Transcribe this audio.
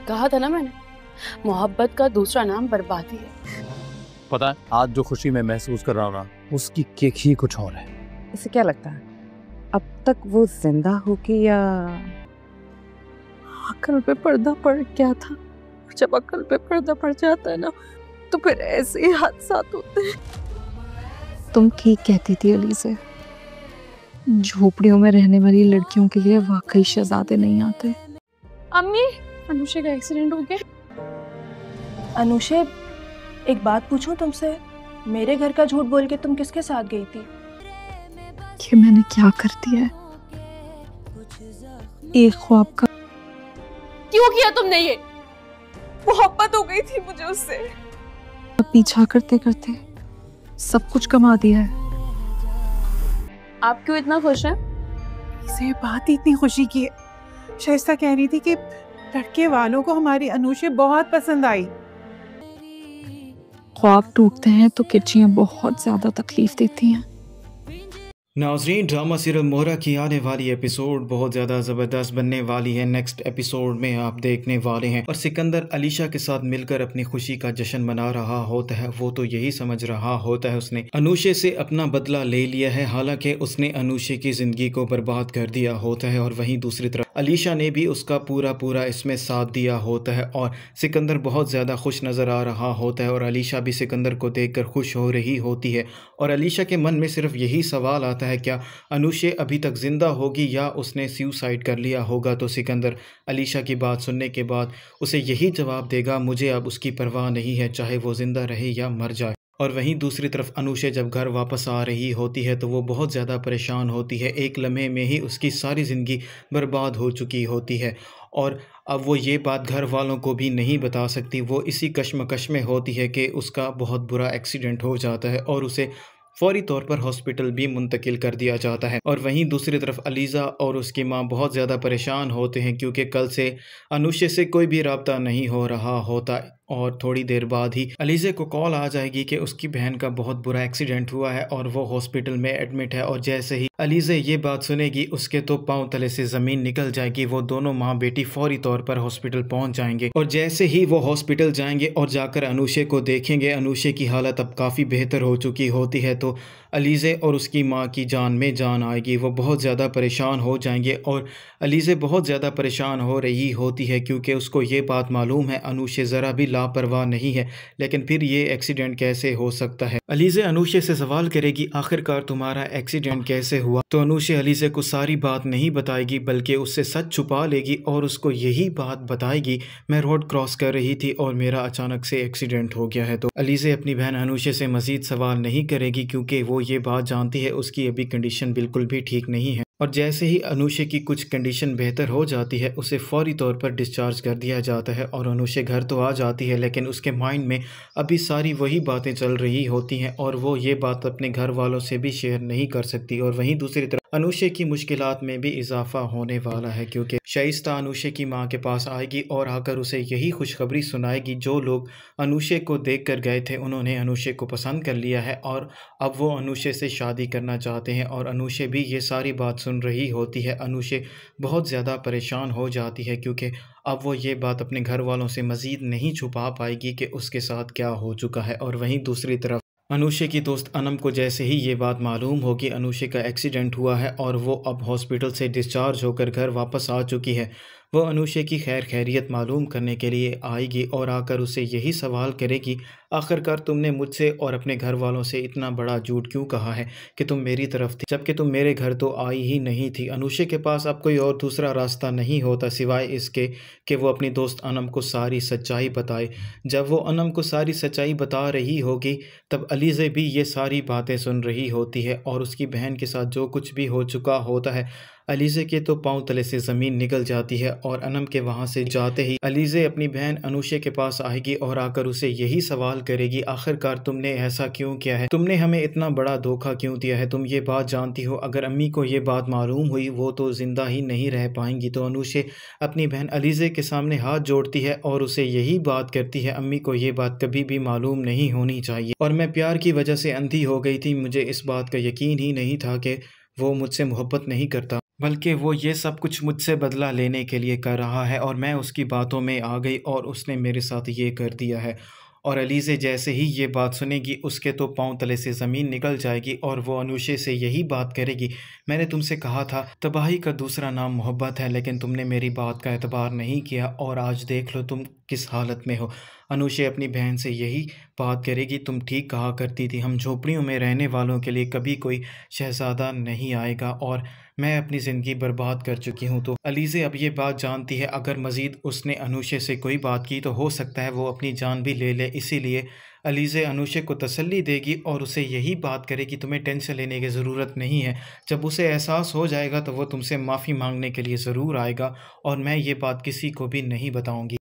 कहा था ना मैंने, मोहब्बत का दूसरा नाम बर्बादी है। पता है आज जो खुशी मैं महसूस कर रहा हूँ ना, उसकी केक ही कुछ और है। इसे क्या लगता है अब तक वो जिंदा होगी या अकल पे पर्दा पड़ गया था? जब अकल पे पर्दा पड़ जाता है ना तो फिर ऐसे ही हादसा होते हैं। तुम ठीक कहती थी अली से, झोपड़ियों में रहने वाली लड़कियों के लिए वाकई शहजादे नहीं आते। अम्मी, अनुषा का एक्सीडेंट हो गया। अनुषे, एक बात पूछूं तुमसे, मेरे घर का झूठ बोल के तुम किसके साथ गई थी? ये मैंने क्या कर दिया है? एक ख्वाब का क्यों किया तुमने ये? मोहब्बत हो गई थी मुझे उससे। पीछा करते करते सब कुछ कमा दिया है। आप क्यों इतना खुश हैं? इसे बात ही इतनी खुशी की है। शाइस्ता कह रही थी कि लड़के वालों को हमारी अनुषे बहुत पसंद आई। ख्वाब टूटते हैं तो किरचियां बहुत ज्यादा तकलीफ देती हैं। नाज़रीन, ड्रामा सीरियल मोहरा की आने वाली एपिसोड बहुत ज़्यादा ज़बरदस्त बनने वाली है। नेक्स्ट एपिसोड में आप देखने वाले हैं और सिकंदर अलीशा के साथ मिलकर अपनी खुशी का जश्न मना रहा होता है। वो तो यही समझ रहा होता है उसने अनुषे से अपना बदला ले लिया है, हालांकि उसने अनुषे की ज़िंदगी को बर्बाद कर दिया होता है। और वहीं दूसरी तरफ अलीशा ने भी उसका पूरा इसमें साथ दिया होता है और सिकंदर बहुत ज़्यादा खुश नज़र आ रहा होता है और अलीशा भी सिकंदर को देखकर खुश हो रही होती है। और अलीशा के मन में सिर्फ यही सवाल आता है, क्या अनुषे अभी तक ज़िंदा होगी या उसने सुसाइड कर लिया होगा? तो सिकंदर अलीशा की बात सुनने के बाद उसे यही जवाब देगा, मुझे अब उसकी परवाह नहीं है, चाहे वो ज़िंदा रहे या मर जाए। और वहीं दूसरी तरफ अनुषे जब घर वापस आ रही होती है तो वो बहुत ज़्यादा परेशान होती है। एक लम्हे में ही उसकी सारी ज़िंदगी बर्बाद हो चुकी होती है और अब वो ये बात घर वालों को भी नहीं बता सकती। वो इसी कश्मकश में होती है कि उसका बहुत बुरा एक्सीडेंट हो जाता है और उसे फौरी तौर पर हॉस्पिटल भी मुंतकिल कर दिया जाता है। और वहीं दूसरी तरफ अलीज़ा और उसकी माँ बहुत ज़्यादा परेशान होते हैं क्योंकि कल से अनुषे से कोई भी रब्ता नहीं हो रहा होता और थोड़ी देर बाद ही अलीज़े को कॉल आ जाएगी कि उसकी बहन का बहुत बुरा एक्सीडेंट हुआ है और वो हॉस्पिटल में एडमिट है। और जैसे ही अलीज़े ये बात सुनेगी उसके तो पाँव तले से ज़मीन निकल जाएगी। वो दोनों माँ बेटी फौरी तौर पर हॉस्पिटल पहुँच जाएंगे और जैसे ही वो हॉस्पिटल जाएंगे और जाकर अनुषे को देखेंगे, अनुषे की हालत अब काफ़ी बेहतर हो चुकी होती है। तो अलीज़े और उसकी माँ की जान में जान आएगी। वो बहुत ज़्यादा परेशान हो जाएंगे और अलीज़े बहुत ज़्यादा परेशान हो रही होती है क्योंकि उसको ये बात मालूम है अनुषे ज़रा भी लापरवाह नहीं है, लेकिन फिर ये एक्सीडेंट कैसे हो सकता है? अलीज़े अनुषे से सवाल करेगी, आखिरकार तुम्हारा एक्सीडेंट कैसे हुआ? तो अनुषे अलीज़े को सारी बात नहीं बताएगी बल्कि उससे सच छुपा लेगी और उसको यही बात बताएगी, मैं रोड क्रॉस कर रही थी और मेरा अचानक से एक्सीडेंट हो गया है। तो अलीज़े अपनी बहन अनुषे से मज़ीद सवाल नहीं करेगी क्योंकि वो ये बात जानती है उसकी अभी कंडीशन बिल्कुल भी ठीक नहीं है। और जैसे ही अनुषे की कुछ कंडीशन बेहतर हो जाती है उसे फौरी तौर पर डिस्चार्ज कर दिया जाता है और अनुषे घर तो आ जाती है, लेकिन उसके माइंड में अभी सारी वही बातें चल रही होती हैं और वो ये बात अपने घर वालों से भी शेयर नहीं कर सकती। और वहीं दूसरी तरफ अनुषे की मुश्किलात में भी इजाफा होने वाला है क्योंकि शाइस्ता अनुषे की माँ के पास आएगी और आकर उसे यही खुशखबरी सुनाएगी, जो लोग अनुषे को देख कर गए थे उन्होंने अनुषे को पसंद कर लिया है और अब वो अनुषे से शादी करना चाहते हैं। और अनुषे भी ये सारी बात सुन रही होती है। अनुषे बहुत ज़्यादा परेशान हो जाती है क्योंकि अब वो ये बात अपने घर वालों से मज़ीद नहीं छुपा पाएगी कि उसके साथ क्या हो चुका है। और वहीं दूसरी तरफ अनुषे की दोस्त अनम को जैसे ही ये बात मालूम हो कि अनुषे का एक्सीडेंट हुआ है और वो अब हॉस्पिटल से डिस्चार्ज होकर घर वापस आ चुकी है, वो अनुषे की खैर खैरियत मालूम करने के लिए आएगी और आकर उसे यही सवाल करेगी, आखिरकार तुमने मुझसे और अपने घर वालों से इतना बड़ा झूठ क्यों कहा है कि तुम मेरी तरफ थी, जबकि तुम मेरे घर तो आई ही नहीं थी? अनुषे के पास अब कोई और दूसरा रास्ता नहीं होता सिवाय इसके कि वो अपनी दोस्त अनम को सारी सच्चाई बताए। जब वो अनम को सारी सच्चाई बता रही होगी तब अलीज़े भी ये सारी बातें सुन रही होती है और उसकी बहन के साथ जो कुछ भी हो चुका होता है अलीज़े के तो पाँव तले से ज़मीन निकल जाती है। और अनम के वहाँ से जाते ही अलीज़े अपनी बहन अनुषे के पास आएगी और आकर उसे यही सवाल करेगी, आखिरकार तुमने ऐसा क्यों किया है? तुमने हमें इतना बड़ा धोखा क्यों दिया है? तुम ये बात जानती हो अगर अम्मी को ये बात मालूम हुई वो तो ज़िंदा ही नहीं रह पाएंगी। तो अनुषे अपनी बहन अलीज़े के सामने हाथ जोड़ती है और उसे यही बात करती है, अम्मी को ये बात कभी भी मालूम नहीं होनी चाहिए और मैं प्यार की वजह से अंधी हो गई थी, मुझे इस बात का यकीन ही नहीं था कि वो मुझसे मोहब्बत नहीं करता। बल्कि वो ये सब कुछ मुझसे बदला लेने के लिए कर रहा है और मैं उसकी बातों में आ गई और उसने मेरे साथ ये कर दिया है। और अलीज़े जैसे ही ये बात सुनेगी उसके तो पाँव तले से ज़मीन निकल जाएगी और वो अनुशे से यही बात करेगी, मैंने तुमसे कहा था तबाही का दूसरा नाम मोहब्बत है, लेकिन तुमने मेरी बात का एतबार नहीं किया और आज देख लो तुम किस हालत में हो। अनुशे अपनी बहन से यही बात करेगी, तुम ठीक कहा करती थी, हम झोपड़ियों में रहने वालों के लिए कभी कोई शहज़ादा नहीं आएगा और मैं अपनी ज़िंदगी बर्बाद कर चुकी हूँ। तो अलीज़े अब ये बात जानती है, अगर मज़ीद उसने अनुशे से कोई बात की तो हो सकता है वो अपनी जान भी ले ले। इसीलिए अलीज़े अनुशे को तसल्ली देगी और उसे यही बात करेगी, तुम्हें टेंशन लेने की ज़रूरत नहीं है। जब उसे एहसास हो जाएगा तो वो तुमसे माफ़ी मांगने के लिए ज़रूर आएगा और मैं ये बात किसी को भी नहीं बताऊँगी।